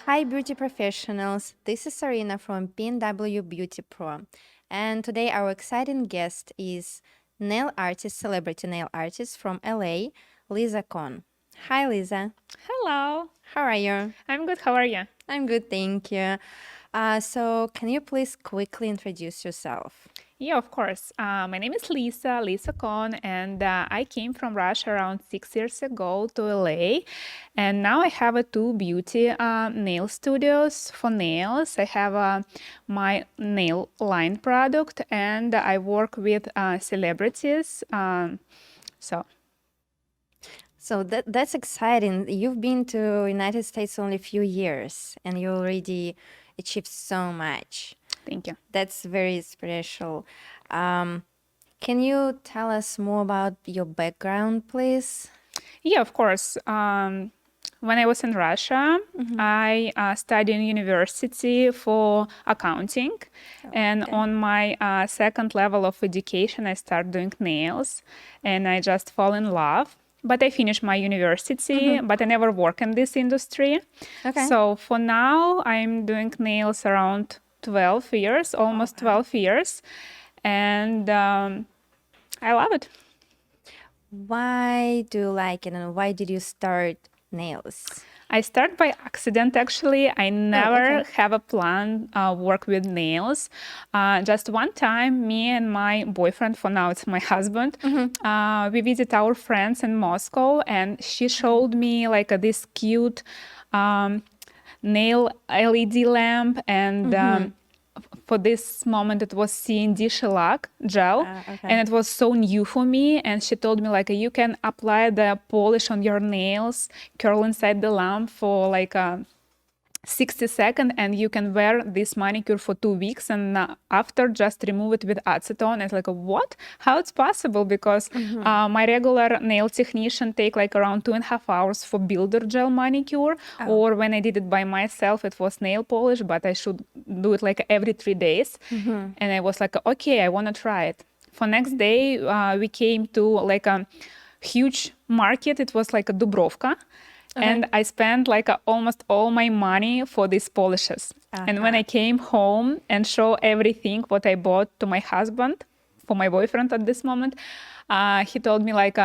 Hi, beauty professionals. This is Irina from PNW Beauty Pro. And today, our exciting guest is celebrity nail artist from LA, Lisa Kon. Hi, Lisa. Hello, How are you? I'm good. How are you? I'm good, thank you. So, can you please quickly introduce yourself? Yeah, of course. My name is Lisa Kon, and I came from Russia around 6 years ago to LA. And now I have two beauty nail studios for nails. I have my nail line product, and I work with celebrities. So So that's exciting. You've been to United States only a few years, and you already achieved so much. thank you. That's very special. Um, can you tell us more about your background, please? Yeah, of course. When I was in Russia, I studied in university for accounting, and Okay. on my second level of education, I started doing nails, and I just fall in love. But I finished my university, but I never work in this industry. Okay. So for now, I'm doing nails around 12 years, almost 12 years, and I love it. Why do you like it, and why did you start nails? I start by accident actually. I never Okay. have a plan work with nails. Just one time, me and my boyfriend, for now it's my husband, we visit our friends in Moscow, and she showed me like this cute um, nail LED lamp, and for this moment it was CND shellac gel, Okay. and it was so new for me. And she told me like you can apply the polish on your nails, curl inside the lamp for like 60 seconds, and you can wear this manicure for 2 weeks, and after just remove it with acetone. It's like, what? How it's possible? Because my regular nail technician take like around 2.5 hours for builder gel manicure, or when I did it by myself, it was nail polish, but I should do it like every 3 days. And I was like, okay, I want to try it. For next day, we came to like a huge market. It was like a Dubrovka. And I spent like almost all my money for these polishes. And when I came home and show everything what I bought to my husband, for my boyfriend at this moment, he told me like,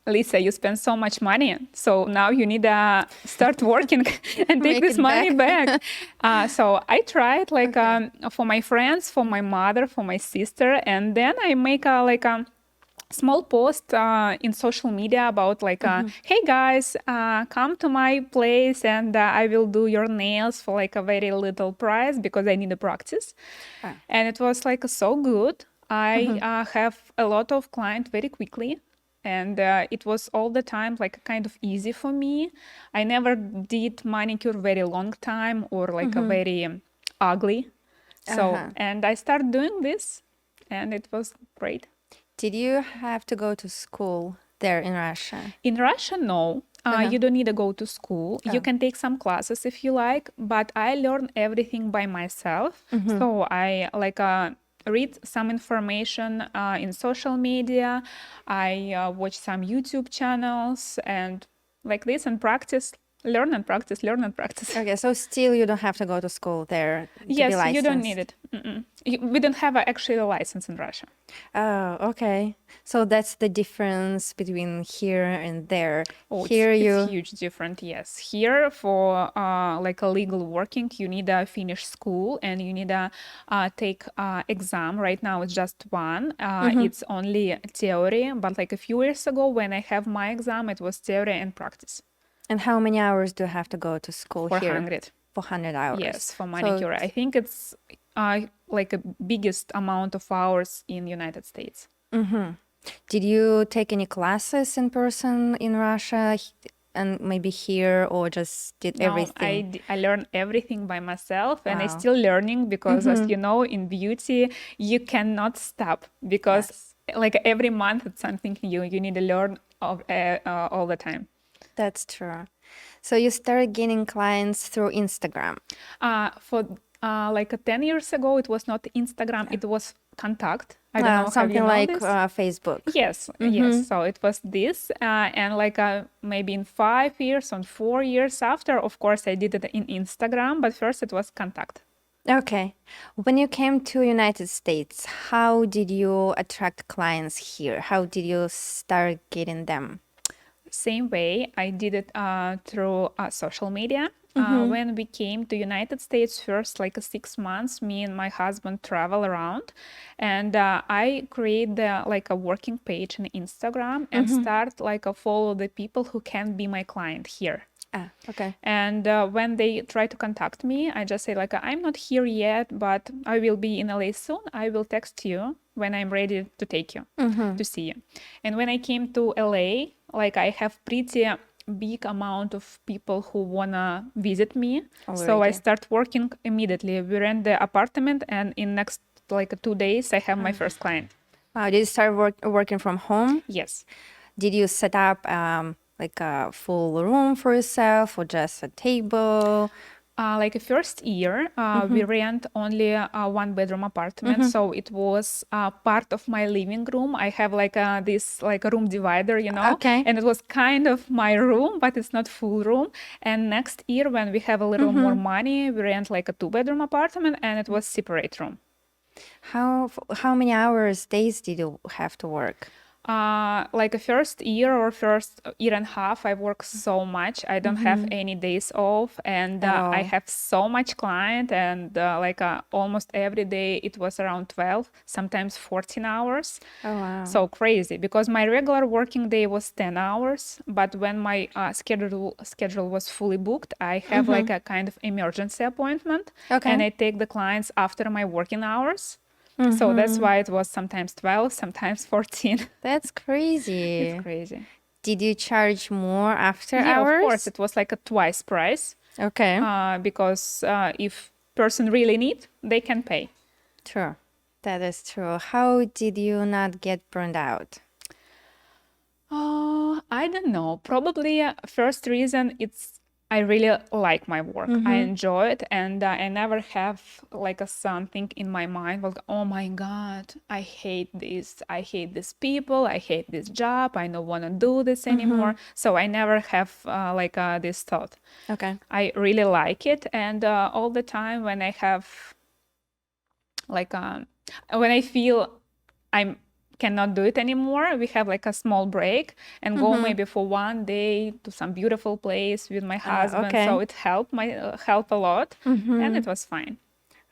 Lisa, you spent so much money, so now you need to start working and take Make this it money back. back. So I tried like for my friends, for my mother, for my sister, and then I make like a small post in social media about like, hey guys, come to my place and I will do your nails for like a very little price because I need a practice. And it was like so good. I have a lot of clients very quickly. And it was all the time like kind of easy for me. I never did manicure very long time or like a very ugly. So, and I started doing this and it was great. Did you have to go to school there in Russia? In Russia, no. You don't need to go to school. You can take some classes if you like, but I learned everything by myself. So I like read some information in social media. I watch some YouTube channels and like this and practice, learn and practice, learn and practice. Okay, so still you don't have to go to school there to be Yes, you don't need licensed. it. We don't have actually a license in Russia. Oh, okay. So that's the difference between here and there. Oh, Here it's you, huge different, yes. Here for like a legal working, you need to finish school and you need to take exam. Right now it's just one. It's only theory, but like a few years ago when I have my exam, it was theory and practice. and how many hours do you have to go to school here? 400. 400 hours. Yes, for So, manicure. I think it's like a biggest amount of hours in United States. did you take any classes in person in Russia and maybe here, or just did No, everything? I learned everything by myself, and I Wow. still learning because, as you know, in beauty you cannot stop because Yes, like every month it's something new. You need to learn all the time. that's true. So you started gaining clients through Instagram. For like 10 years ago, it was not Instagram, it was Contact. I don't know, have you Something know like this? Facebook. Yes, yes. So it was this, and like maybe in 5 years or 4 years after, of course, I did it in Instagram, but first it was Contact. Okay. When you came to United States, how did you attract clients here? How did you start getting them? Same way, I did it through social media. When we came to United States first, like 6 months, me and my husband travel around, and I create like a working page on Instagram and start like follow the people who can be my client here. Okay. And when they try to contact me, I just say like, I'm not here yet, but I will be in LA soon. I will text you when I'm ready to take you to see you. And when I came to LA, like I have pretty big amount of people who wanna visit me. So I Already. start working immediately. We rent the apartment, and in next like 2 days, I have my first client. Wow, did you start working from home? Yes. Did you set up like a full room for yourself or just a table? Like a first year, we rent only a one bedroom apartment, so it was part of my living room. I have like this like a room divider, Okay. and it was kind of my room, but it's not full room. And next year, when we have a little more money, we rent like a 2 bedroom apartment, and it was separate room. How many hours, days did you have to work? Like a first year or first year and a half, I work so much. I don't have any days off, and At I all. have so much client, and like almost every day it was around 12, sometimes 14 hours. Oh, wow. So crazy, because my regular working day was 10 hours, but when my schedule was fully booked, I have like a kind of emergency appointment, Okay. and I take the clients after my working hours. So that's why it was sometimes 12, sometimes 14. That's crazy. It's crazy. Did you charge more after Yeah, hours? of course, it was like a twice price Okay. because if person really need, they can pay. True. That is true. How did you not get burned out? I don't know. Probably first reason it's I really like my work. I enjoy it, and I never have like a something in my mind like, oh my God, I hate this. I hate these people. I hate this job. I don't want to do this anymore. So I never have like this thought. Okay. I really like it, and all the time when I have like when I feel I cannot do it anymore, we have like a small break and go maybe for one day to some beautiful place with my husband. okay. So it helped help a lot, and it was fine.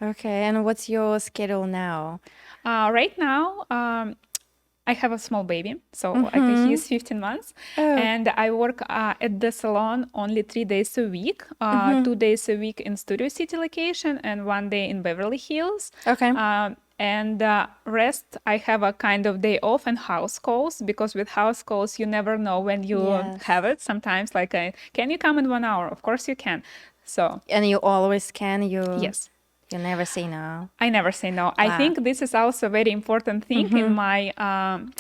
Okay. And what's your schedule now? Right now, I have a small baby, so like he's 15 months, and I work at the salon only 3 days a week, 2 days a week in Studio City location and one day in Beverly Hills. Okay. And rest, I have a kind of day off and house calls, because with house calls, you never know when you Yes. have it. Sometimes like, can you come in 1 hour? Of course you can. So And you always can? yes. You never say no. I never say no. I think this is also a very important thing in my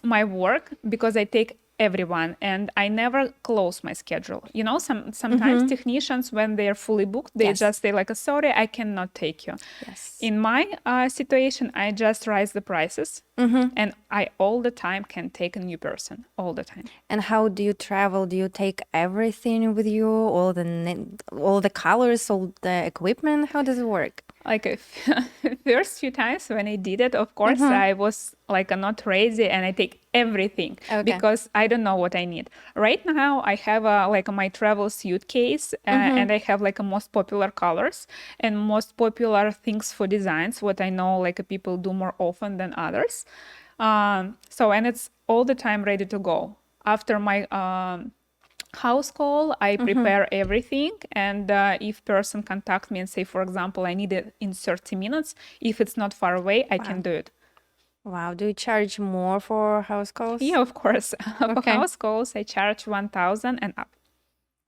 my work, because I take everyone and I never close my schedule. You know, sometimes technicians, when they're fully booked, they Yes. just say like, sorry, I cannot take you. Yes. In my situation, I just raise the prices, and I all the time can take a new person all the time. And how do you travel? Do you take everything with you? All the colors, all the equipment? How does it work? Like first few times when I did it, of course, I was like not crazy and I take everything because I don't know what I need. Right now, I have like my travel suitcase and I have like a most popular colors and most popular things for designs, what I know like people do more often than others. So, and it's all the time ready to go. After my house call, I prepare everything, and if person contact me and say, for example, I need it in 30 minutes, if it's not far away, I can do it. Wow. Do you charge more for house calls? Yeah, of course. For Okay. house calls, I charge 1,000 and up.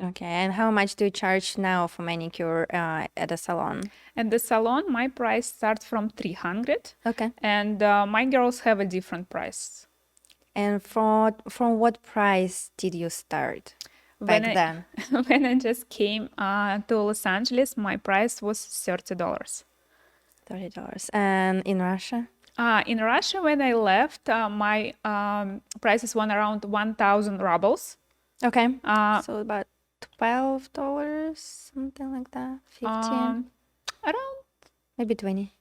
Okay. And how much do you charge now for manicure at a salon? At the salon, my price starts from 300, Okay. and my girls have a different price. And from what price did you start back then? When I just came to Los Angeles, my price was $30. $30. And in Russia? In Russia, when I left, my prices went around 1,000 rubles. Okay. Uh, So about $12, something like that. 15, Around, maybe 20.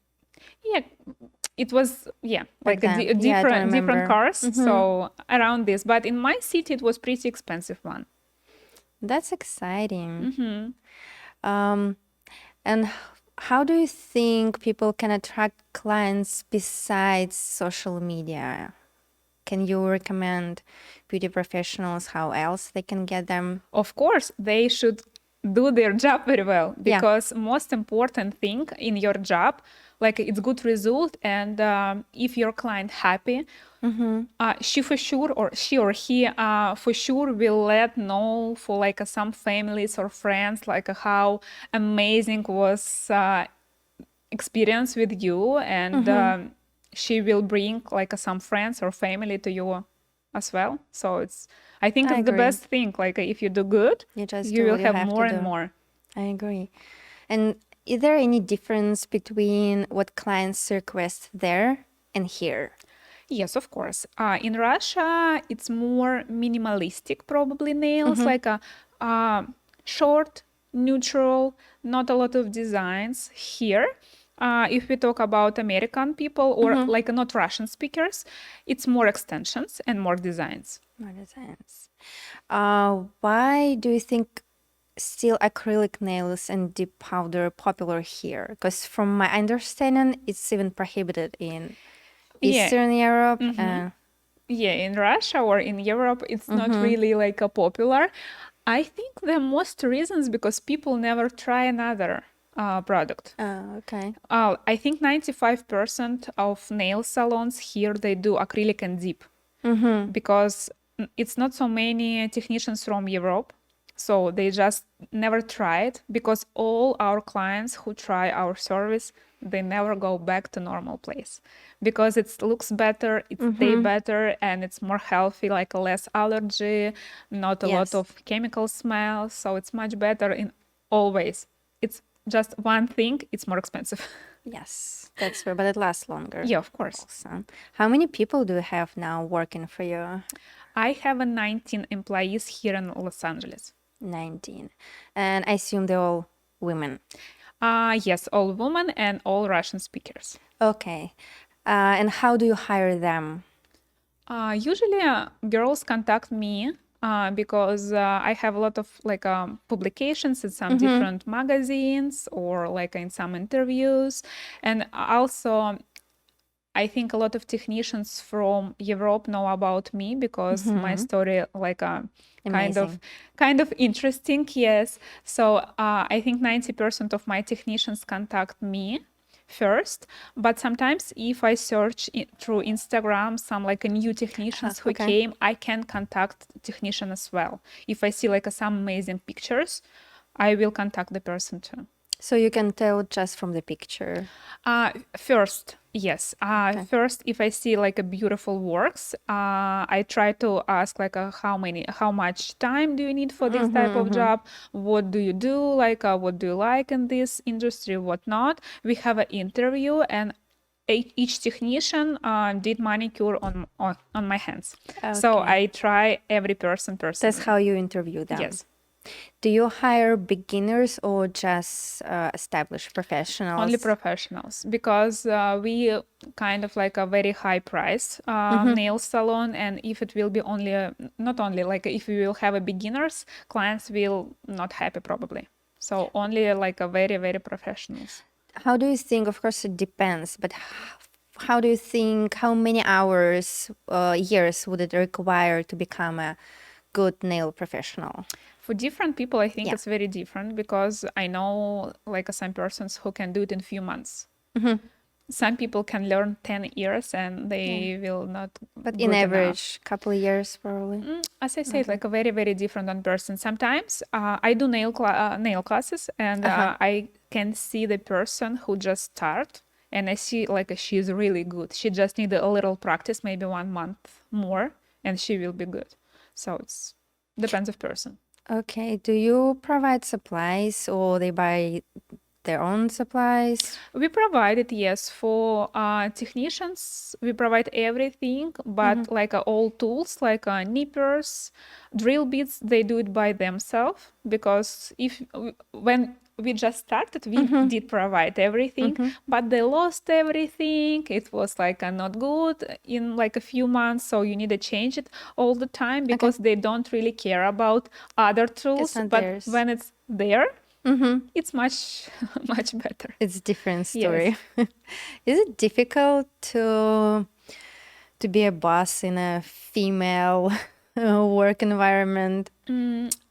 yeah, it was, Back like a, then. a Yeah, I don't different remember. cars. So around this. But in my city, it was pretty expensive one. That's exciting. Mm-hmm. And how do you think people can attract clients besides social media? Can you recommend beauty professionals how else they can get them? Of course, they should do their job very well, Yeah. because most important thing in your job, like it's good result, and if your client happy, she for sure, or she or he for sure will let know for like some families or friends like how amazing was experience with you, and she will bring like some friends or family to you as well. So I think I it's the agree. best thing, like if you do good, You just you do will what you have have to more and do. more. I agree. And is there any difference between what clients request there and here? Yes, of course. In Russia, it's more minimalistic, probably nails, like a short, neutral, not a lot of designs. Here, if we talk about American people or like not Russian speakers, it's more extensions and more designs. More designs. Why do you think still acrylic nails and deep powder are popular here? Because from my understanding, it's even prohibited in Yeah, Eastern Europe. yeah, in Russia or in Europe, it's not really like a popular. I think the most reasons because people never try another product. Okay. I think 95% of nail salons here they do acrylic and deep because it's not so many technicians from Europe, so they just never tried because all our clients who try our service they never go back to normal place because it looks better, it stay better, and it's more healthy, like less allergy, not a lot Yes. of chemical smell, so it's much better in all ways. It's just one thing, it's more expensive. Yes, that's true, but it lasts longer. Yeah, of course. Also. How many people do you have now working for you? I have 19 employees here in Los Angeles. 19. And I assume they're all women. Yes, all women and all Russian speakers. Okay. And how do you hire them? Usually, girls contact me because I have a lot of like publications in some different magazines or like in some interviews, and also I think a lot of technicians from Europe know about me because my story like Amazing. kind of interesting. Yes, so I think 90% of my technicians contact me first, but sometimes if I search through Instagram some like a new technicians who Okay. came, I can contact technician as well. If I see like some amazing pictures, I will contact the person too. So you can tell just from the picture. First, yes. First, if I see like a beautiful works, I try to ask like how much time do you need for this type of job? What do you do? Like, what do you like in this industry? What not? We have an interview, and each technician did manicure on my hands. So Okay. I try every person personally. That's how you interview them. Yes. Do you hire beginners or just established professionals? Only professionals, because we kind of like a very high price nail salon, and if it will be only not only like if we will have a beginners, clients will not happy probably. So only like a very professionals. How do you think? Of course, it depends, but how do you think? How many hours, years would it require to become a good nail professional? For different people, I think Yeah. it's very different because I know like some persons who can do it in few months. Some people can learn 10 years and they will not. But good in enough. average, couple of years probably. As I said, like a very different on person. Sometimes I do nail classes, and I can see the person who just start, and I see like she's really good. She just need a little practice, maybe 1 month more, and she will be good. So it's depends of person. Okay. Do you provide supplies or they buy their own supplies? We provide it, yes, for technicians. We provide everything, but like all tools, like nippers, drill bits, they do it by themselves because when we just started, we did provide everything, but they lost everything. It was like not good in like a few months, so you need to change it all the time because they don't really care about other tools. not But theirs. when it's there, it's much much better. It's a different Yes. story. Is it difficult to be a boss in a female work environment?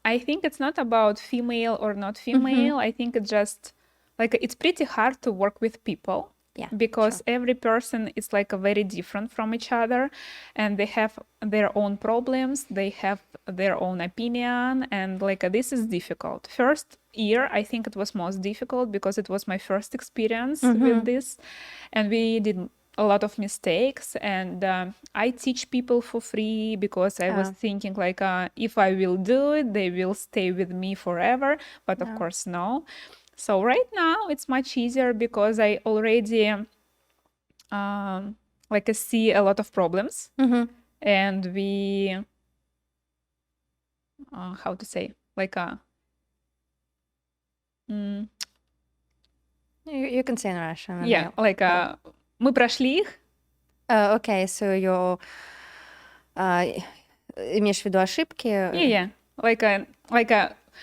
I think it's not about female or not female. I think it's just like it's pretty hard to work with people. Yeah, Because every person is like a very different from each other and they have their own problems, they have their own opinion, and like this is difficult. First year, I think it was most difficult because it was my first experience with this, and we did a lot of mistakes, and I teach people for free because I was thinking like if I will do it, they will stay with me forever, but of course no. So right now it's much easier because I already like I see a lot of problems, and we how to say like You can say in Russian. and yeah, like мы прошли их. Okay, so you имеешь в виду ошибки? Yeah,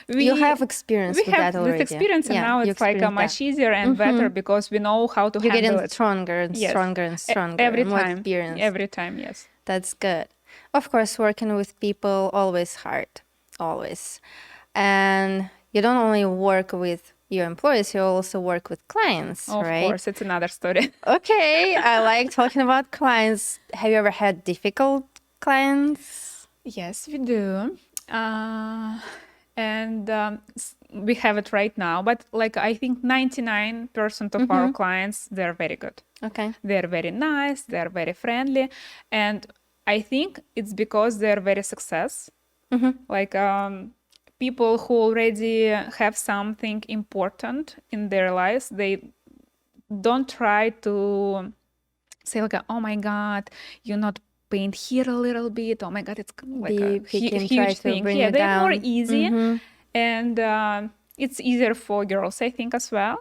You have experience we with have that already. this experience, and Yeah, now you it's like experienced much that. easier and better because we know how to You're handle getting it. stronger and Yes. stronger and stronger. Every more time. experience. Every time, yes. That's good. Of course, working with people always hard, always. And you don't only work with your employees, you also work with clients, Of right? course, it's another story. Okay, I like talking about clients. Have you ever had difficult clients? Yes, we do. And we have it right now, but like I think 99% of our clients, they're very good. Okay. They're very nice, they're very friendly, and I think it's because they're very success. Like people who already have something important in their lives, they don't try to say like, oh my God, you not paint here a little bit. Oh my God, it's like Be a picky and try huge to thing. bring Yeah, you they're more down. easy, and it's easier for girls, I think, as well.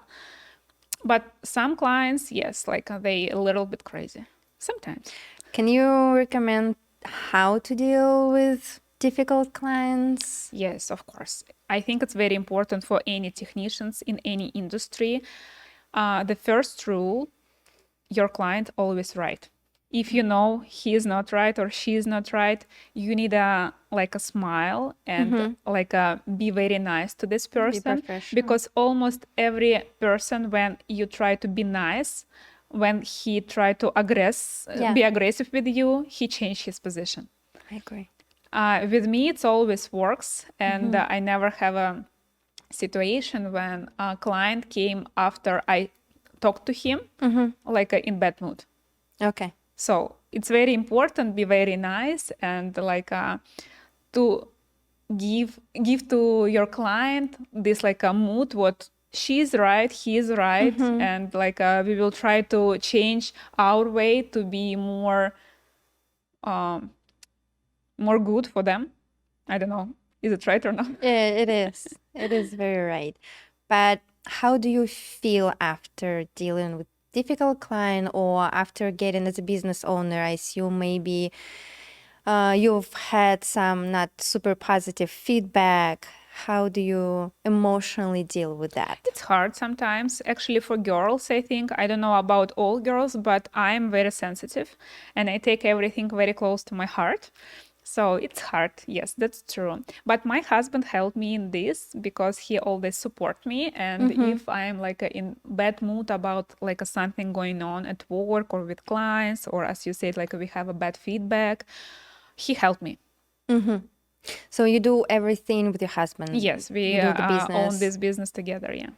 But some clients, yes, like they a little bit crazy sometimes. Can you recommend how to deal with difficult clients? Yes, of course. I think it's very important for any technicians in any industry. The first rule, your client always right. If you know he is not right or she is not right, you need a smile and be very nice to this person, professional. because almost every person, when you try to be nice, when he try to be aggressive with you, he change his position. I agree. With me, it always works, and I never have a situation when a client came after I talked to him in bad mood. Okay. So it's very important, be very nice, and to give to your client this a mood what she's right, he's right, and we will try to change our way to be more good for them. I don't know, is it right or not? Yeah, it is. It is very right. But how do you feel after dealing with difficult client, or after getting as a business owner? I assume maybe you've had some not super positive feedback. How do you emotionally deal with that? It's hard sometimes. Actually, for girls, I think, I don't know about all girls, but I'm very sensitive and I take everything very close to my heart. So it's hard. Yes, that's true. But my husband helped me in this because he always support me. And if I'm in bad mood about something going on at work or with clients, or as you said, we have a bad feedback, he helped me. So you do everything with your husband? Yes, we You do the business. own this business together, yeah.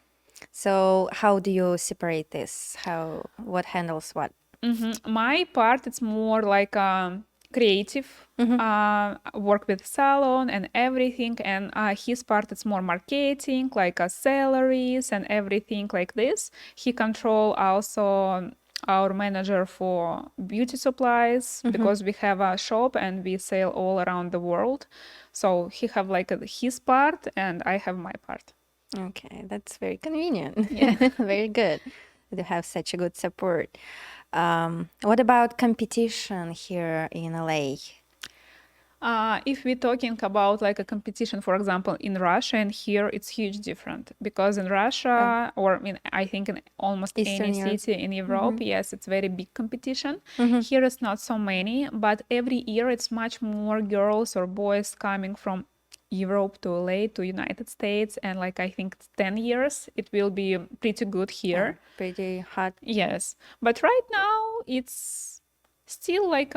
So how do you separate this? What handles what? My part, it's more creative, work with salon and everything. And his part is more marketing, like salaries and everything like this. He control also our manager for beauty supplies because we have a shop and we sell all around the world. So he have like his part and I have my part. Okay, that's very convenient. Yeah. Very good to have such a good support. What about competition here in LA? If we're talking about like a competition, for example, in Russia and here, it's huge different because in Russia, or I think in almost Eastern any Europe. city in Europe, yes, it's very big competition. Here it's not so many, but every year it's much more girls or boys coming from Europe to LA to United States, and like I think 10 years it will be pretty good here. Pretty hot. Yes, but right now it's still like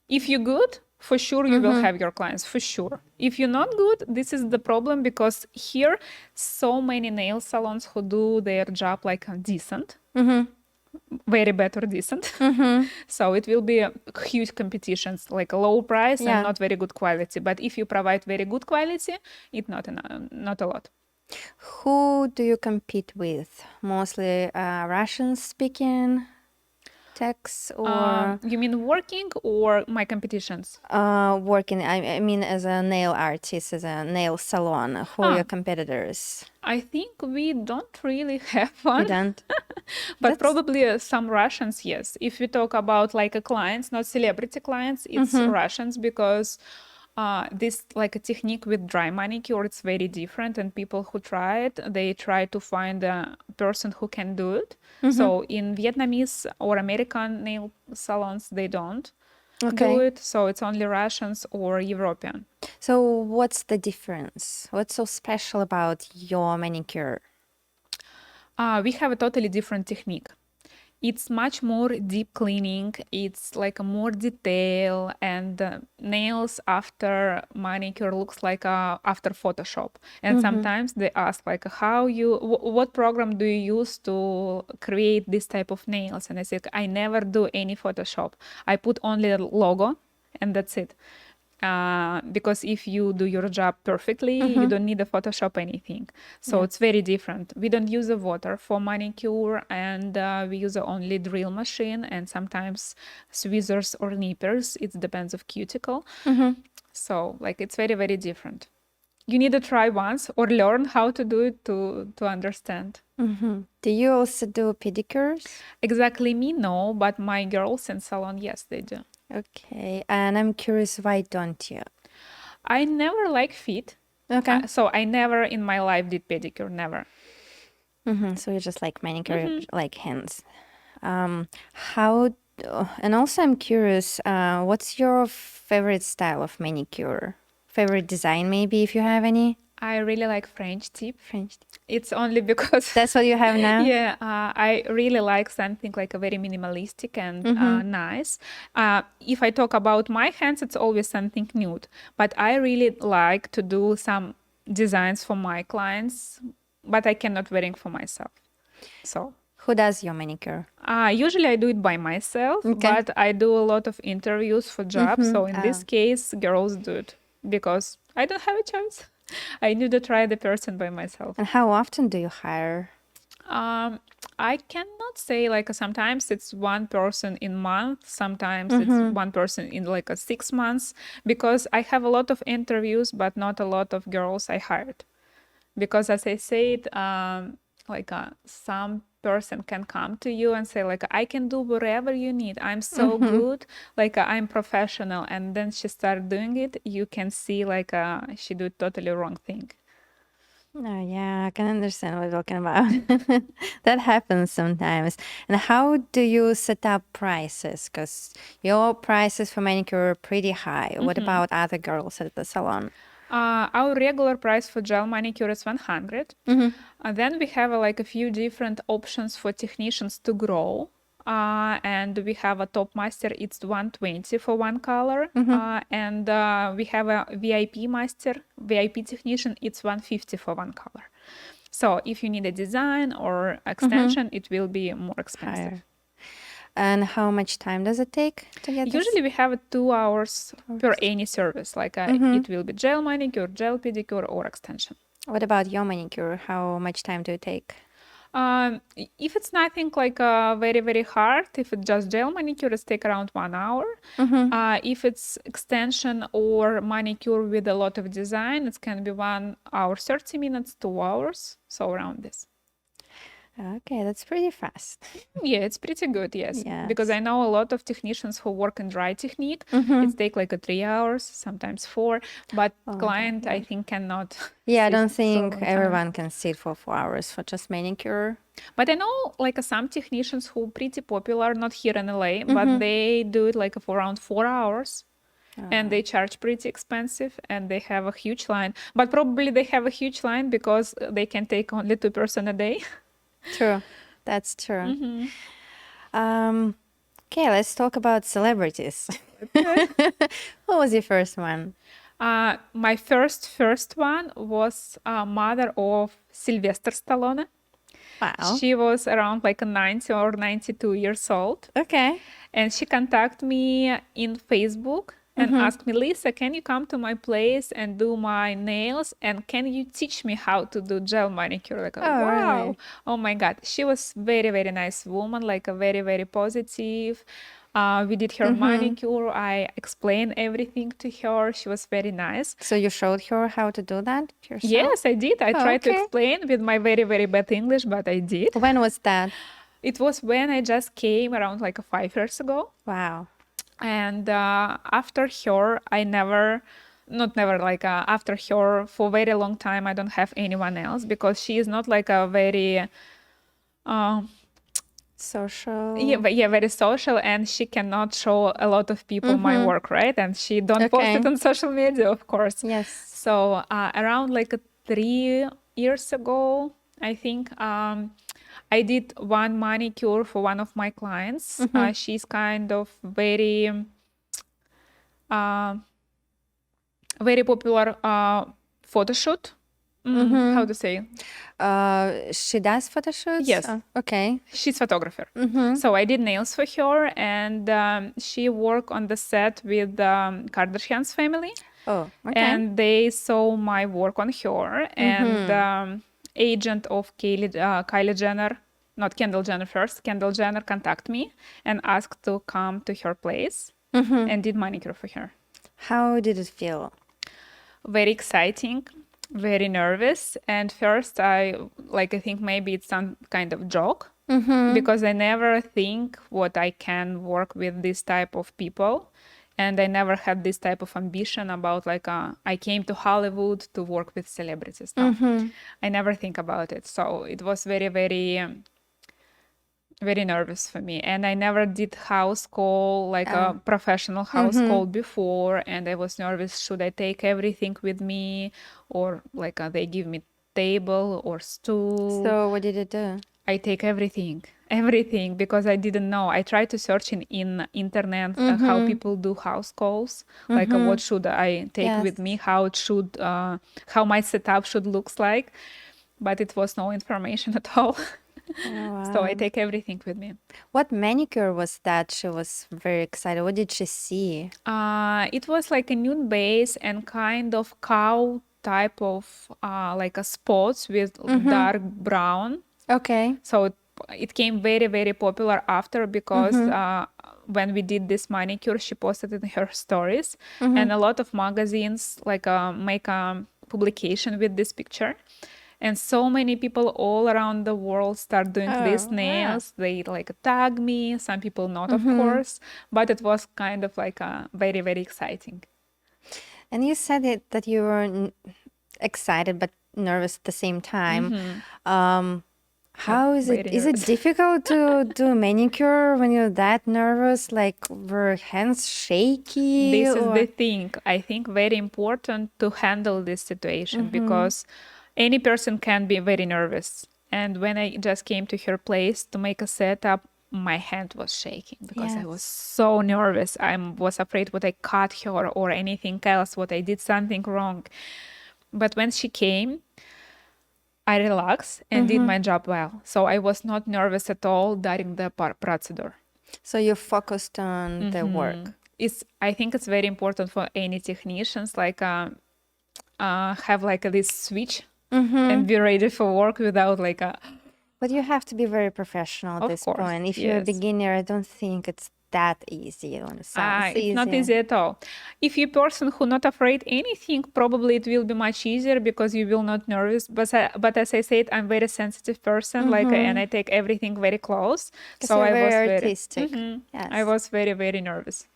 if you're good, for sure you will have your clients, for sure. If you're not good, this is the problem because here so many nail salons who do their job like decent, very better decent. So it will be a huge competitions, like a low price and not very good quality. But if you provide very good quality, it's not a lot. Who do you compete with? Mostly Russian speaking techs or You mean working or my competitions? working? I mean, as a nail artist, as a nail salon. Who are your competitors? I think we don't really have You one. don't? But probably some Russians, yes. If we talk about like a clients, not celebrity clients, it's Russians because this like a technique with dry manicure, it's very different. And people who try it, they try to find a person who can do it. So in Vietnamese or American nail salons, they don't do it. So it's only Russians or European. So what's the difference? What's so special about your manicure? We have a totally different technique. It's much more deep cleaning. It's like a more detail, and nails after manicure looks like after Photoshop. And sometimes they ask like, what program do you use to create this type of nails? And I said, I never do any Photoshop. I put only a logo, and that's it. Because if you do your job perfectly, you don't need a Photoshop anything. So it's very different. We don't use a water for manicure, and we use only drill machine and sometimes tweezers or nippers. It depends of cuticle. So like it's very, very different. You need to try once or learn how to do it to understand. Do you also do pedicures? Exactly me, no, but my girls in salon, yes, they do. Okay, and I'm curious, why don't you? I never like feet. Okay. So I never in my life did pedicure, never. So you just like manicure, like hands. How? And also, I'm curious, what's your favorite style of manicure? Favorite design, maybe, if you have any? I really like French tip. French. It's only because That's what you have now? yeah, I really like something like a very minimalistic and nice. If I talk about my hands, it's always something nude. But I really like to do some designs for my clients, but I cannot wearing for myself. So Who does your manicure? usually I do it by myself, but I do a lot of interviews for jobs. So in this case, girls do it because I don't have a choice. I need to try the person by myself. And how often do you hire? I cannot say like sometimes it's one person in month, sometimes it's one person in like 6 months because I have a lot of interviews, but not a lot of girls I hired. Because as I said, some person can come to you and say like, I can do whatever you need. I'm so good, like I'm professional. And then she start doing it. You can see like she do totally wrong thing. Oh, yeah, I can understand what you're talking about. That happens sometimes. And how do you set up prices? Because your prices for manicure are pretty high. What about other girls at the salon? Our regular price for gel manicure is 100. Then we have like a few different options for technicians to grow. And we have a top master, it's 120 for one color. And we have a VIP master, VIP technician, it's 150 for one color. So if you need a design or extension, it will be more expensive. And how much time does it take to get this? Usually we have 2 hours per any service. Like it will be gel manicure, gel pedicure, or extension. What about your manicure? How much time do you take? If it's nothing like very, very hard, if it's just gel manicure, it's take around 1 hour. If it's extension or manicure with a lot of design, it can be 1 hour, 30 minutes, 2 hours. So around this. Okay, that's pretty fast. Yeah, it's pretty good, yes. Because I know a lot of technicians who work in dry technique. It take like 3 hours, sometimes 4. But client, I think, cannot. Yeah, I don't sit so think long everyone can sit for 4 hours for just manicure. But I know like some technicians who pretty popular, not here in LA, but they do it like for around 4 hours. And they charge pretty expensive and they have a huge line. But probably they have a huge line because they can take only 2 person a day. True. That's true. Okay, let's talk about celebrities. Who was your first one? My first one was mother of Sylvester Stallone. Wow. She was around like 90 or 92 years old. Okay. And she contacted me in Facebook and asked me, Lisa, can you come to my place and do my nails? And can you teach me how to do gel manicure? Like, wow. Really? Oh my God. She was very, very nice woman, like a very, very positive. We did her manicure. I explained everything to her. She was very nice. So you showed her how to do that yourself? Yes, I did. I tried to okay. explain with my very, very bad English, but I did. When was that? It was when I just came around like 5 years ago. Wow. And after her, I never, not never, like after her, for a very long time, I don't have anyone else because she is not like a very, Social. very social, and she cannot show a lot of people my work, right? And she don't post it on social media, of course. Yes. So around like 3 years ago, I think, I did one manicure for one of my clients. She's kind of very, very popular photo shoot. How to say? She does photo shoots? Yes. Okay. She's photographer. So I did nails for her, and she worked on the set with Kardashians family. Oh, okay. And they saw my work on her, and agent of Kylie Jenner, not Kendall Jenner first, Kendall Jenner contacted me and asked to come to her place and did manicure for her. How did it feel? Very exciting, very nervous. And first I think maybe it's some kind of joke because I never think what I can work with this type of people. And I never had this type of ambition about I came to Hollywood to work with celebrities. No, I never think about it. So it was very, very, very nervous for me. And I never did house call, a professional house call before. And I was nervous, should I take everything with me? Or they give me table or stool. So what did you do? I take everything because I didn't know. I tried to search in internet how people do house calls, what should I take with me, how it should, how my setup should looks like, but it was no information at all. Oh, wow. So I take everything with me. What manicure was that? She was very excited. What did she see? It was like a nude base and kind of cow type of a spots with dark brown. Okay. So it came very, very popular after because when we did this manicure, she posted in her stories, and a lot of magazines make a publication with this picture. And so many people all around the world start doing these nails. Wow. They tag me, some people not, of course, but it was kind of very, very exciting. And you said that you were excited but nervous at the same time. How is it? Is it difficult to do manicure when you're that nervous? Were hands shaky? This is the thing. I think very important to handle this situation because any person can be very nervous. And when I just came to her place to make a setup, my hand was shaking because I was so nervous. I was afraid what I cut her or anything else, what I did something wrong. But when she came, I relaxed and did my job well. So I was not nervous at all during the procedure. So you focused on the work. I think it's very important for any technicians, like have like this switch and be ready for work without like a. But you have to be very professional at Of this course, point. If you're a yes. beginner, I don't think it's that easy. It sounds It's not easy at all. If you're a person who not afraid anything, probably it will be much easier because you will not nervous. But as I said, I'm very sensitive person, like, and I take everything very close. Because So you're I was very very, artistic. Yes. I was very, very nervous.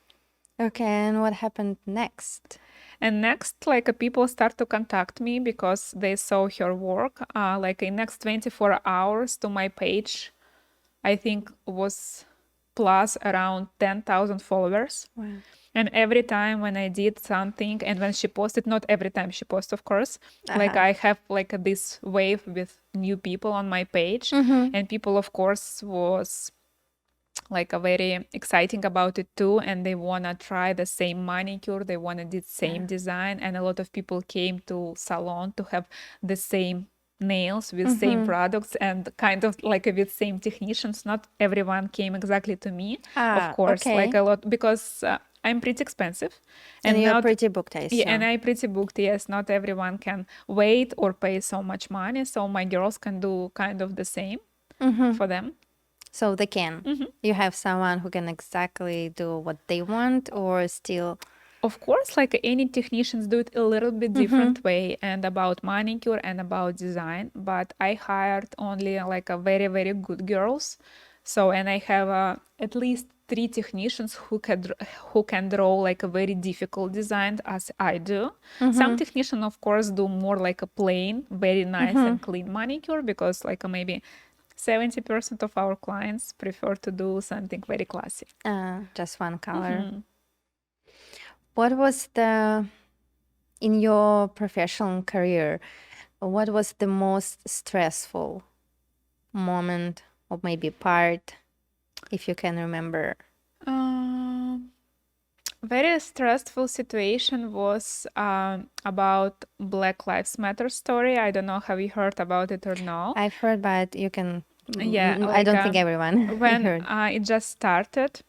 Okay, and what happened next? And next, like people start to contact me because they saw her work. Like in next 24 hours to my page, I think was plus around 10,000 followers. Wow. And every time when I did something, and when she posted, not every time she posted, of course, like I have like this wave with new people on my page, and people, of course, was like a very exciting about it too, and they wanna try the same manicure, they wanna do same design, and a lot of people came to salon to have the same nails with same products and kind of like with same technicians. Not everyone came exactly to me, of course, like a lot, because I'm pretty expensive, And you're not pretty booked, I assume. yeah, and I pretty booked. Yes, not everyone can wait or pay so much money, so my girls can do kind of the same for them. So they can. You have someone who can exactly do what they want, or still. Of course, like any technicians do it a little bit different way and about manicure and about design, but I hired only like a very, very good girls. So, and I have at least 3 technicians who can draw like a very difficult design as I do. Some technicians, of course, do more like a plain, very nice and clean manicure because like maybe 70% of our clients prefer to do something very classy. Just one color. What was in your professional career, what was the most stressful moment or maybe part, if you can remember? Very stressful situation was about Black Lives Matter story. I don't know, have you heard about it or no? I've heard, but you can. Yeah, I don't think everyone when heard. it just started,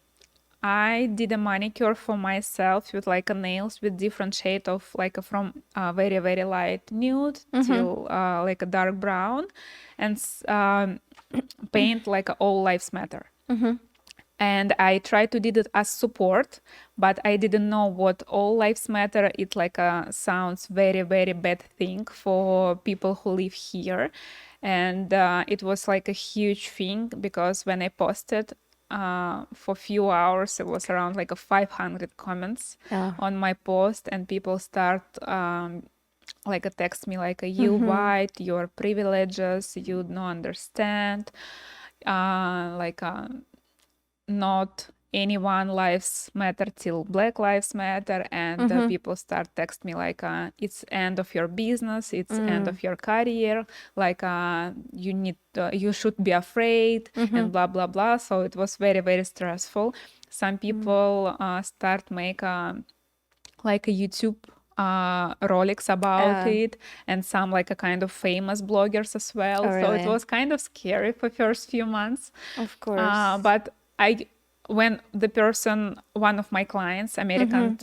I did a manicure for myself with like a nails with different shade of like from very, very light nude till like a dark brown, and paint like All Lives Matter. And I tried to did it as support, but I didn't know what All Lives Matter. It like sounds very, very bad thing for people who live here. And it was like a huge thing because when I posted for a few hours, it was around like a 500 comments on my post, and people start like a text me like you white, your privileges, you don't understand, like not anyone lives matter till Black Lives Matter, and people start text me like it's end of your business, it's end of your career, like you should be afraid, and blah blah blah. So it was very, very stressful. Some people start make like a YouTube rolics about it, and some like a kind of famous bloggers as well. So it was kind of scary for first few months. Of course. But when the person, one of my clients, American,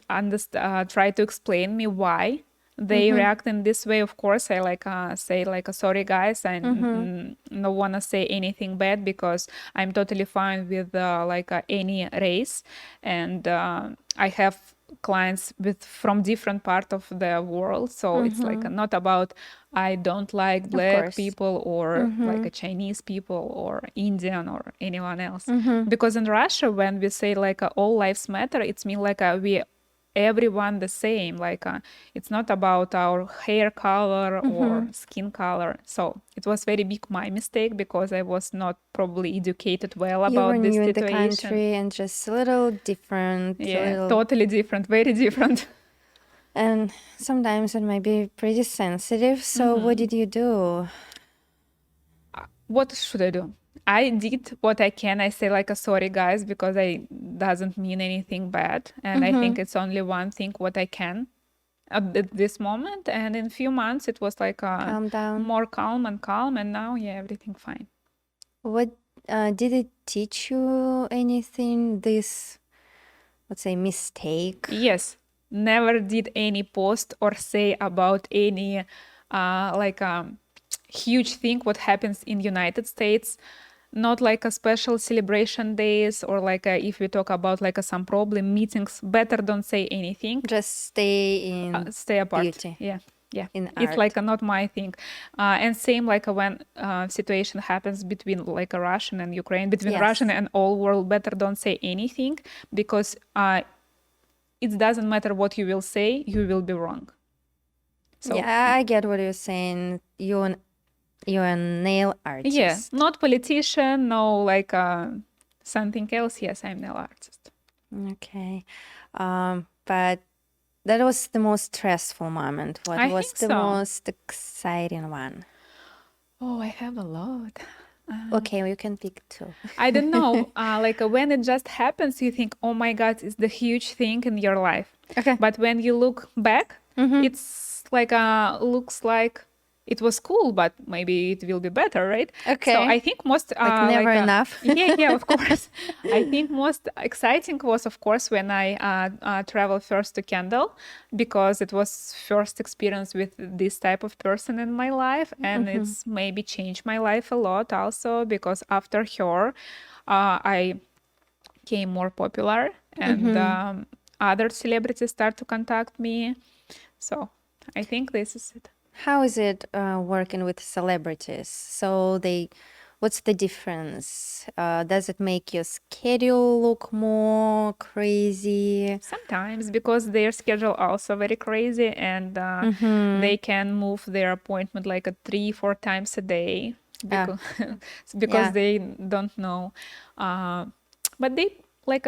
tried to explain me why they react in this way, of course, I like say like, sorry guys, I don't want to say anything bad because I'm totally fine with like any race, and I have clients from different part of the world, so it's like not about I don't like black people or like a Chinese people or Indian or anyone else, because in Russia when we say like all lives matter, it's mean like we everyone the same, like it's not about our hair color or skin color. So it was very big my mistake because I was not probably educated well about this You were new in situation. the country and just a little different. Totally different, very different. And sometimes it might be pretty sensitive. So what did you do? What should I do? I did what I can. I say like sorry guys because I doesn't mean anything bad, and I think it's only one thing what I can at this moment. And in few months it was like Calm down. more calm, and now everything fine. What Did it teach you anything, this, let's say, mistake? Yes, never did any post or say about any huge thing what happens in United States. Not like a special celebration days or if we talk about some problem meetings. Better don't say anything. Just stay in Stay apart. beauty, Yeah, yeah. in It's art. not my thing. And same when situation happens between a Russian and Ukraine, between Yes. Russian and all world. Better don't say anything because it doesn't matter what you will say, you will be wrong. So Yeah, I get what you're saying. You're a nail artist. yeah, not politician, no something else. Yes, I'm nail artist. Okay. But that was the most stressful moment. What I was think the so. most exciting one? Oh, I have a lot. Okay, you can pick two. I don't know. When it just happens, you think, oh my God, it's the huge thing in your life. Okay. But when you look back, it's looks like it was cool, but maybe it will be better, right? Okay. So I think most Never enough. yeah, of course. I think most exciting was, of course, when I traveled first to Kendall, because it was first experience with this type of person in my life, and it's maybe changed my life a lot also, because after her, I became more popular, and other celebrities start to contact me. So I think this is it. How is it working with celebrities? What's the difference? Does it make your schedule look more crazy? Sometimes, because their schedule also very crazy, and they can move their appointment 3-4 times a day because, Yeah. they don't know. But they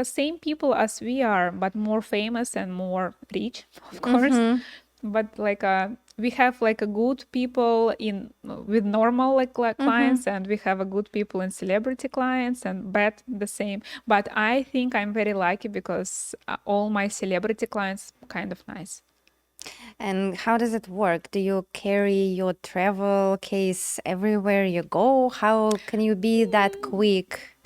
same people as we are, but more famous and more rich, of course. But we have a good people in with normal clients, and we have a good people in celebrity clients, and bad the same. But I think I'm very lucky because all my celebrity clients kind of nice. And how does it work? Do you carry your travel case everywhere you go? How can you be that quick?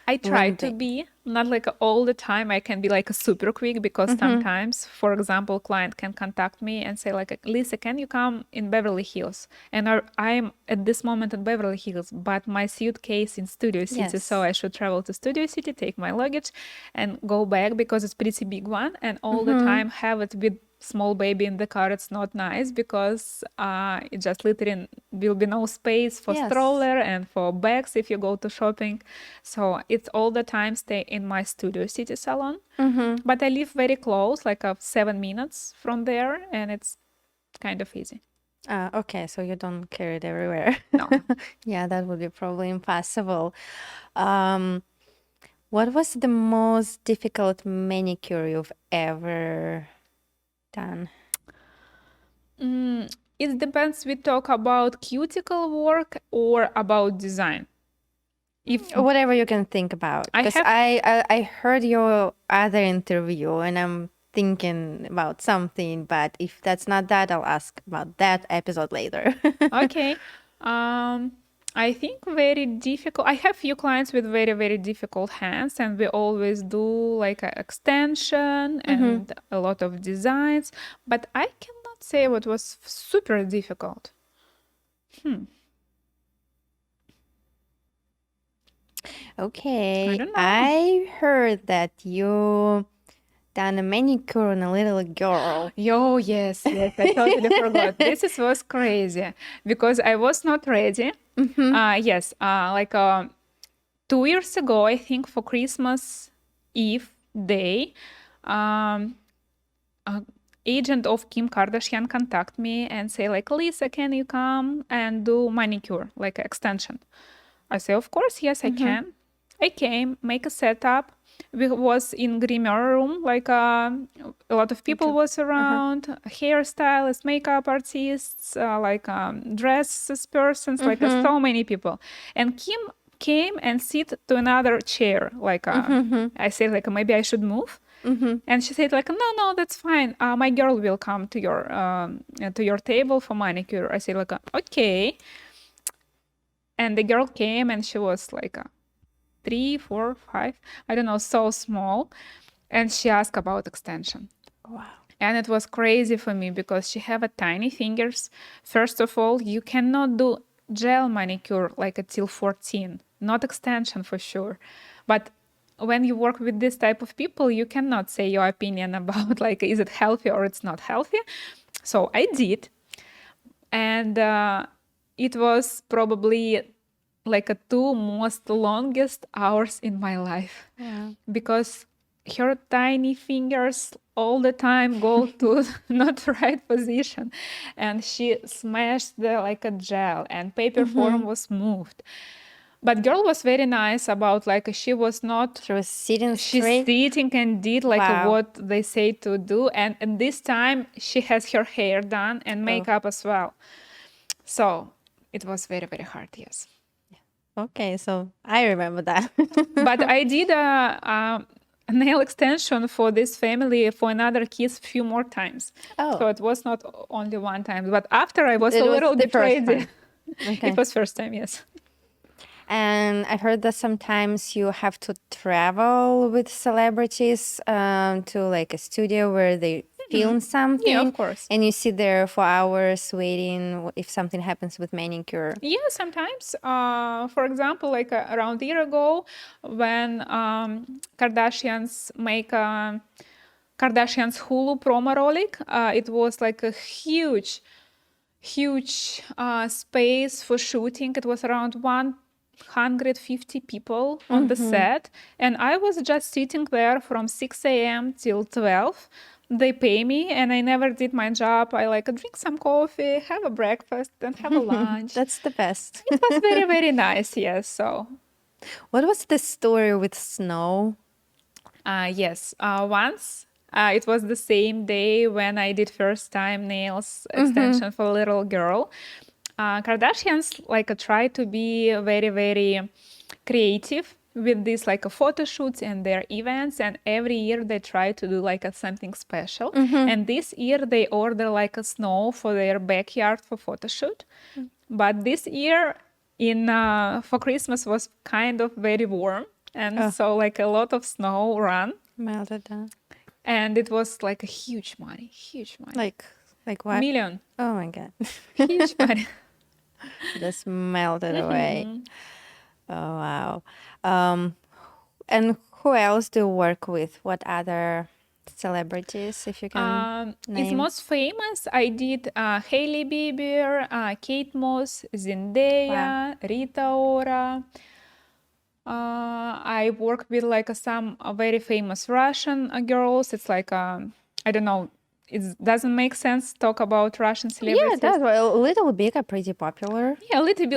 I try when to they- be not all the time. I can be super quick, because sometimes, for example, client can contact me and say Lisa, can you come in Beverly Hills? And I'm at this moment in Beverly Hills, but my suitcase in Studio City, so Yes. I should travel to Studio City, take my luggage, and go back, because it's pretty big one, and all the time have it with small baby in the car. It's not nice, because it just literally will be no space for Yes. stroller and for bags if you go to shopping. So it's all the time stay in my Studio City salon. But I live very close, 7 minutes from there, and it's kind of easy. Okay, so you don't carry it everywhere. No. Yeah, that would be probably impossible. What was the most difficult manicure you've ever done? It depends. We talk about cuticle work or about design. If Whatever you can think about. I Because have- I heard your other interview and I'm thinking about something, but if that's not that, I'll ask about that episode later. Okay. I think very difficult. I have few clients with very, very difficult hands, and we always do an extension and a lot of designs, but I cannot say what was super difficult. Okay. I don't know. I heard that you done a manicure on a little girl. Oh, yes, I totally forgot. This was crazy because I was not ready. Yes, 2 years ago, I think for Christmas Eve day, agent of Kim Kardashian contact me and say Lisa, can you come and do manicure, extension? I say, of course, yes, I can. I came, make a setup. We was in groomer room, a lot of people was around, hairstylists, makeup artists, dresses persons, so many people. And Kim came and sit to another chair, I said, maybe I should move. And she said, no, that's fine. My girl will come to your table for manicure. I said, okay. And the girl came and she was 3, 4, 5, I don't know, so small. And she asked about extension. Wow. And it was crazy for me because she have a tiny fingers. First of all, you cannot do gel manicure like until 14, not extension for sure. But when you work with this type of people, you cannot say your opinion about like, is it healthy or it's not healthy. So I did. And it was probably like a 2 most longest hours in my life. Yeah. Because her tiny fingers all the time go to not the right position, and she smashed the like a gel, and paper form was moved. But girl was very nice about like she was not She was sitting she's straight. sitting and did like Wow. what they say to do, and at this time she has her hair done and makeup as well. So it was very, very hard, yes. Okay, so I remember that. But I did a nail extension for this family for another kids few more times. Oh. So it was not only one time. But after I was It a was little the bit first crazy. time. Okay. It was first time, yes. And I heard that sometimes you have to travel with celebrities to like a studio where they film something. Yeah, of course. And you sit there for hours waiting if something happens with manicure. Yeah, sometimes. For example, like around a year ago, when Kardashians make Kardashians Hulu promo rolik, it was like a huge space for shooting. It was around 150 people on the set, and I was just sitting there from 6 a.m. till 12. They pay me, and I never did my job. I like drink some coffee, have a breakfast, and have a lunch. That's the best. It was very, very nice, yes. So, What was the story with snow? yes, once it was the same day when I did first time nails extension for a little girl. Kardashians like try to be very, very creative with these like photo shoots and their events, and every year they try to do like something special. And this year they order like a snow for their backyard for photo shoot. But this year in for Christmas was kind of very warm, and so like a lot of snow ran, Melted down. and it was like a huge money. Like what? Million. Oh my God. Huge money. Just melted away. Oh, wow. And who else do you work with? What other celebrities, if you can It's name? most famous. I did Hailey Bieber, Kate Moss, Zendaya, Rita Ora. I work with like some very famous Russian girls. It's like I don't know. It doesn't make sense to talk about Russian celebrities. Yeah, that's well, Little Big are pretty popular. Yeah, little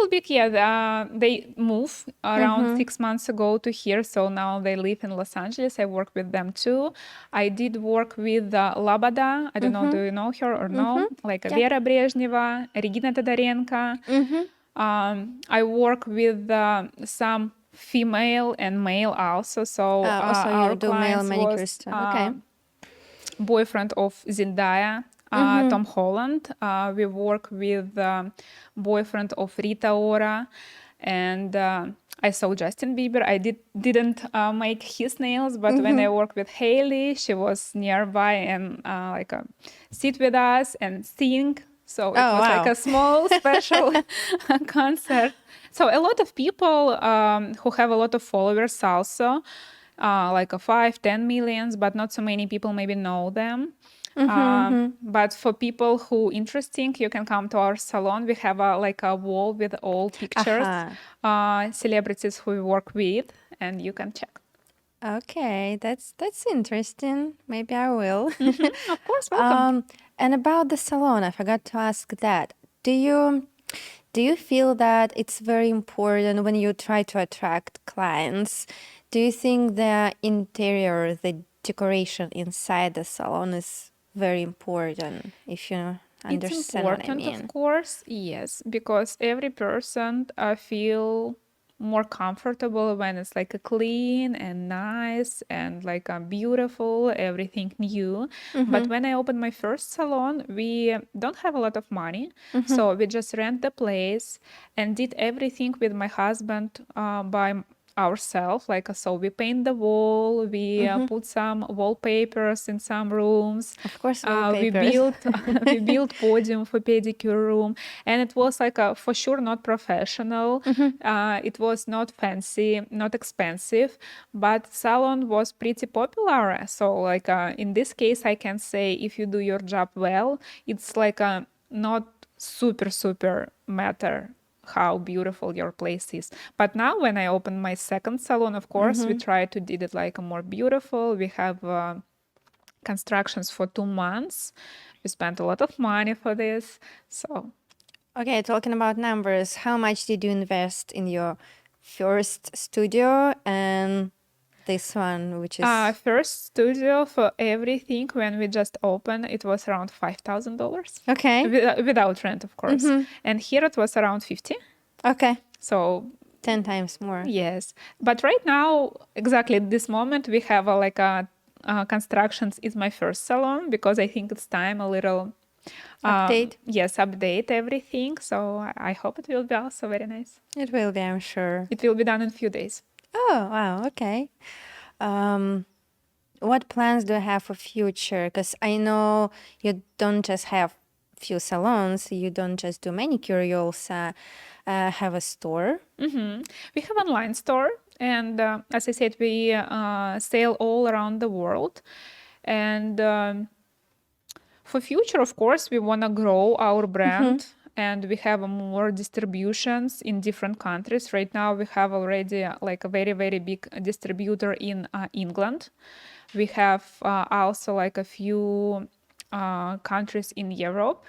bit. Yeah, they moved around 6 months ago to here, so now they live in Los Angeles. I work with them too. I did work with Labada. I don't know, do you know her or no? Like Vera Brezhneva, Regina Todorenko. I work with some female and male also. So Also, our you do male clients manicures was too. Okay. boyfriend of Zendaya, Tom Holland. We work with boyfriend of Rita Ora, and I saw Justin Bieber. I didn't make his nails, but when I worked with Hailey, she was nearby and sit with us and sing. So it was like a small special concert. So a lot of people who have a lot of followers also, like a 5-10 millions, but not so many people maybe know them. But for people who interesting, you can come to our salon. We have like a wall with all pictures, celebrities who we work with, and you can check. Okay, that's interesting. Maybe I will. Of course, welcome. And about the salon, I forgot to ask that. Do you feel that it's very important when you try to attract clients? Do you think the interior, the decoration inside the salon is very important, if you It's understand what I important, mean? of course, yes, because every person feel more comfortable when it's like a clean and nice and like a beautiful, everything new. But when I opened my first salon, we don't have a lot of money, so we just rent the place and did everything with my husband by ourselves. Like so, we paint the wall, we put some wallpapers in some rooms. Of course, We wallpapers. built we built podium for pedicure room, and it was like a, for sure not professional. It was not fancy, not expensive, but salon was pretty popular. So like in this case, I can say if you do your job well, it's like a not super matter how beautiful your place is. But now when I open my second salon, of course, we try to did it like a more beautiful. We have constructions for 2 months. We spent a lot of money for this. So Okay, talking about numbers, how much did you invest in your first studio and this one, which is first studio for everything when we just opened, it was around $5,000 okay? without rent, of course. And here it was around 50. Okay, So 10 times more. yes, but right now, exactly at this moment, we have like a constructions is my first salon because I think it's time a little Update? Yes, update everything. So I hope it will be also very nice. It will be, I'm sure. It will be done in a few days. Oh, wow, okay. What plans do you have for future? Because I know you don't just have few salons, you don't just do manicure, you also have a store. We have online store, and as I said, we sell all around the world. And for future, of course, we want to grow our brand. And we have more distributions in different countries. Right now, we have already like a very big distributor in England. We have also like a few countries in Europe.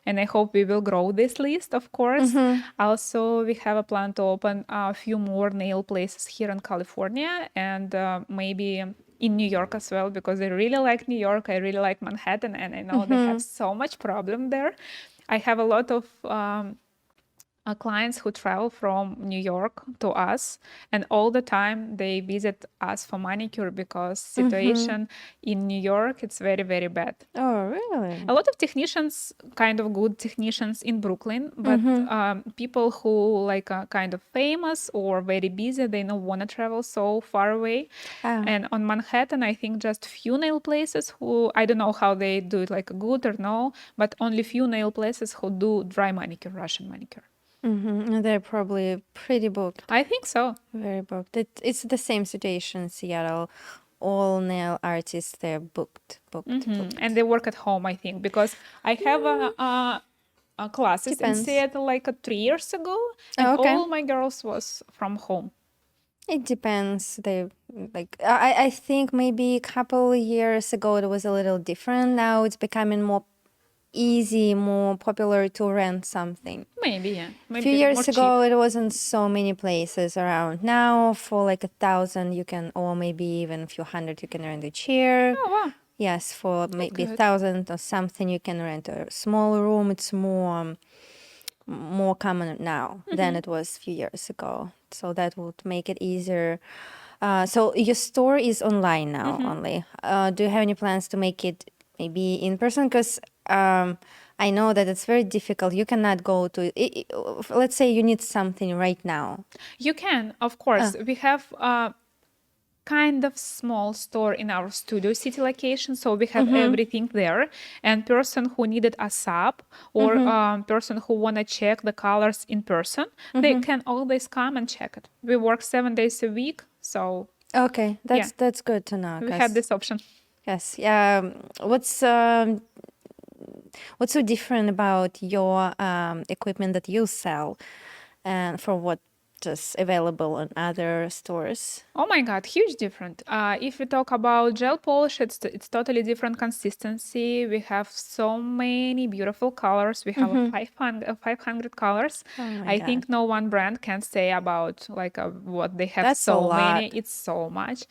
And I hope we will grow this list, of course. Also, we have a plan to open a few more nail places here in California and maybe in New York as well, because I really like New York. I really like Manhattan, and I know they have so much problem there. I have a lot of clients who travel from New York to us, and all the time they visit us for manicure because situation in New York, it's very bad. Oh, really? A lot of technicians, kind of good technicians in Brooklyn, but people who like are kind of famous or very busy, they don't want to travel so far away. Ah. And on Manhattan, I think just few nail places who, I don't know how they do it, like good or no, but only few nail places who do dry manicure, Russian manicure. And they're probably pretty booked, I think so. very booked. It's the same situation in Seattle. All nail artists, they're booked. And they work at home, I think, because I have classes Depends. in Seattle like 3 years ago, and Oh, okay. all my girls was from home. It depends. They like I think maybe a couple years ago it was a little different. Now it's becoming more easy, more popular to rent something. Maybe, yeah. A Maybe few more years cheap. ago, it wasn't so many places around. Now, for like 1,000, you can, or maybe even a few hundred, you can rent a chair. Oh, wow. Yes, for maybe good. 1,000 or something, you can rent a small room. It's more common now than it was a few years ago. So that would make it easier. So your store is online now only. Do you have any plans to make it maybe in person? Because I know that it's very difficult. You cannot go to, let's say you need something right now. You can, of course. We have a kind of small store in our Studio City location, so we have everything there. And person who needed a sub or person who want to check the colors in person, they can always come and check it. We work 7 days a week, so Okay, that's good to know. we 'Cause- have this option. Yes. What's so different about your equipment that you sell, and for what just available in other stores? Oh my God, huge different. If we talk about gel polish, it's totally different consistency. We have so many beautiful colors. We have a 500 colors. Oh my I God. think no one brand can say about like what they have. That's a so many. lot. It's so much,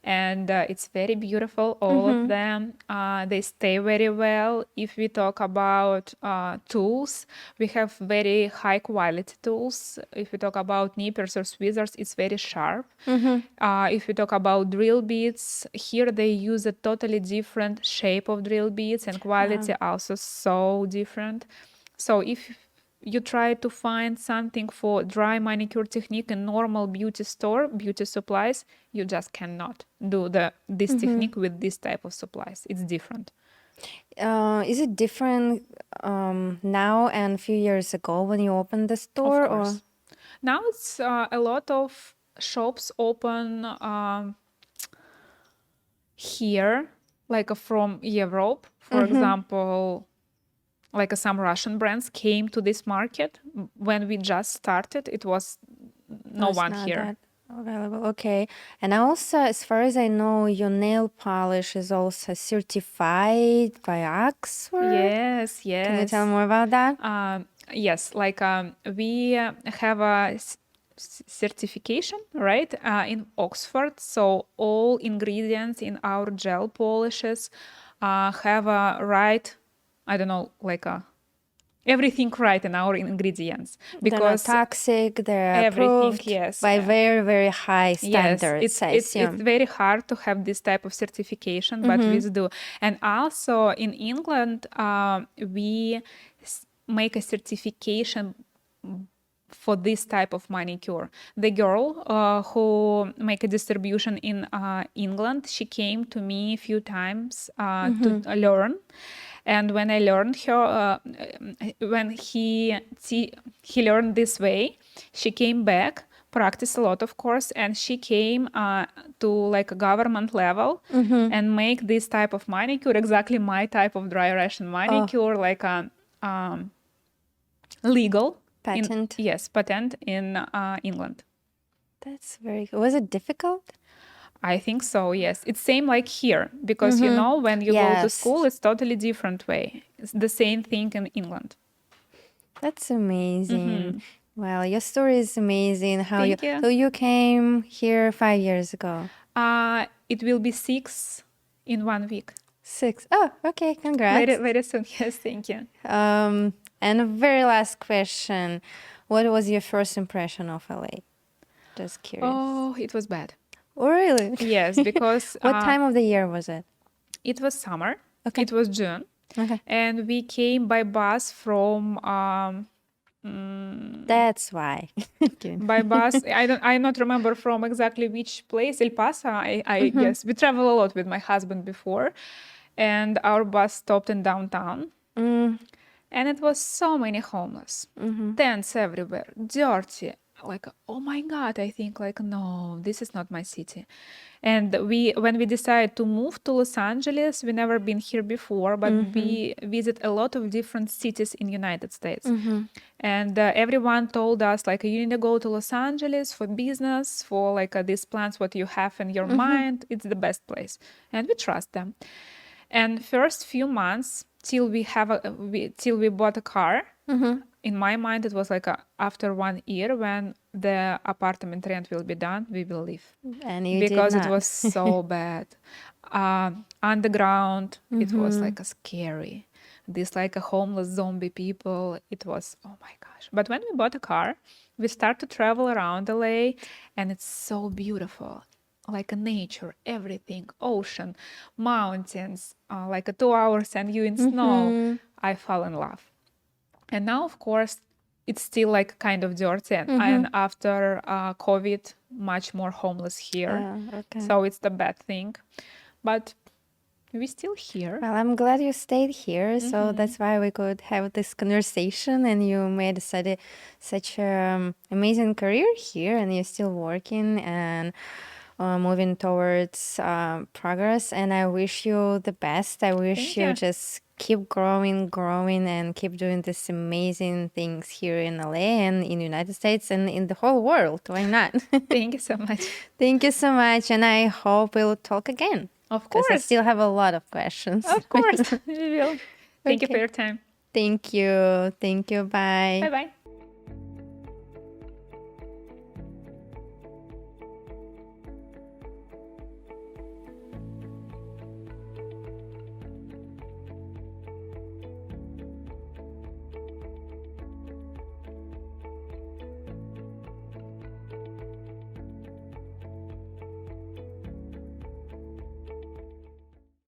and it's very beautiful. All of them. They stay very well. If we talk about tools, we have very high quality tools. If we talk about nippers or tweezers, it's very sharp. If we talk about drill bits, here they use a totally different shape of drill bits, and quality also so different. So if you try to find something for dry manicure technique in normal beauty store, beauty supplies, you just cannot do this technique with this type of supplies. It's different. Is it different now and a few years ago when you opened the store? Of course. Now it's a lot of shops open here, like from Europe, for example. Like some Russian brands came to this market when we just started. It was no It's one not here. that available. Okay. And also, as far as I know, your nail polish is also certified by Oxford. Yes, Can you tell yes. more about that? Yes, like we have a certification, right, in Oxford. So all ingredients in our gel polishes have a right, I don't know, like everything right in our ingredients They're not because toxic. They're everything, approved yes. by very, very high Yes, standards, I it's assume. very hard to have this type of certification, but we do. And also in England, we make a certification for this type of manicure. The girl who make a distribution in England, she came to me a few times to learn. And when I learned her, when he learned this way, she came back, practiced a lot, of course, and she came to like a government level and make this type of manicure, exactly my type of dry Russian manicure, like a legal Patent. yes, patent in England. That's very good. Was it difficult? I think so, yes. It's same like here, because you know, when you go to Yes. school, it's totally different way. It's the same thing in England. That's amazing. Well, your story is amazing. How Thank you. So you came here 5 years ago. It will be 6 in 1 week. 6. Oh, okay. Congrats. Very, very soon. Yes, thank you. And a very last question. What was your first impression of LA? Just curious. Oh, it was bad. Oh, really? Yes, because What time of the year was it? it was summer. Okay. It was June. Okay. And we came by bus from That's why. Kidding. by bus. I not remember from exactly which place. El Paso, I guess. We travel a lot with my husband before, and our bus stopped in downtown. And it was so many homeless, tents everywhere, dirty. Like, oh my God, I think like, no, this is not my city. And when we decided to move to Los Angeles, we never been here before, but we visit a lot of different cities in United States. And everyone told us like, you need to go to Los Angeles for business, for like these plans, what you have in your mind. It's the best place. And we trust them. And first few months till we bought a car, in my mind it was like after 1 year, when the apartment rent will be done, we will leave. And you Because did it not. was so bad. Underground, it was like a scary. This like a homeless zombie people. It was, oh my gosh. But when we bought a car, we start to travel around LA, and it's so beautiful. Like a nature, everything, ocean, mountains, like a 2 hours and you in snow. I fell in love. And now, of course, it's still like kind of dirty. And after COVID, much more homeless here. Okay. So it's the bad thing. But we're still here. Well, I'm glad you stayed here. So that's why we could have this conversation, and you made such an amazing career here, and you're still working and moving towards progress. And I wish you the best. I wish Thank you you. just keep growing, and keep doing these amazing things here in LA and in the United States and in the whole world. Why not? Thank you so much. Thank you so much. And I hope we'll talk again. Of Because I course. still have a lot of questions. Of course. We will. Thank you for Okay. your time. Thank you. Thank you. Bye. Bye bye.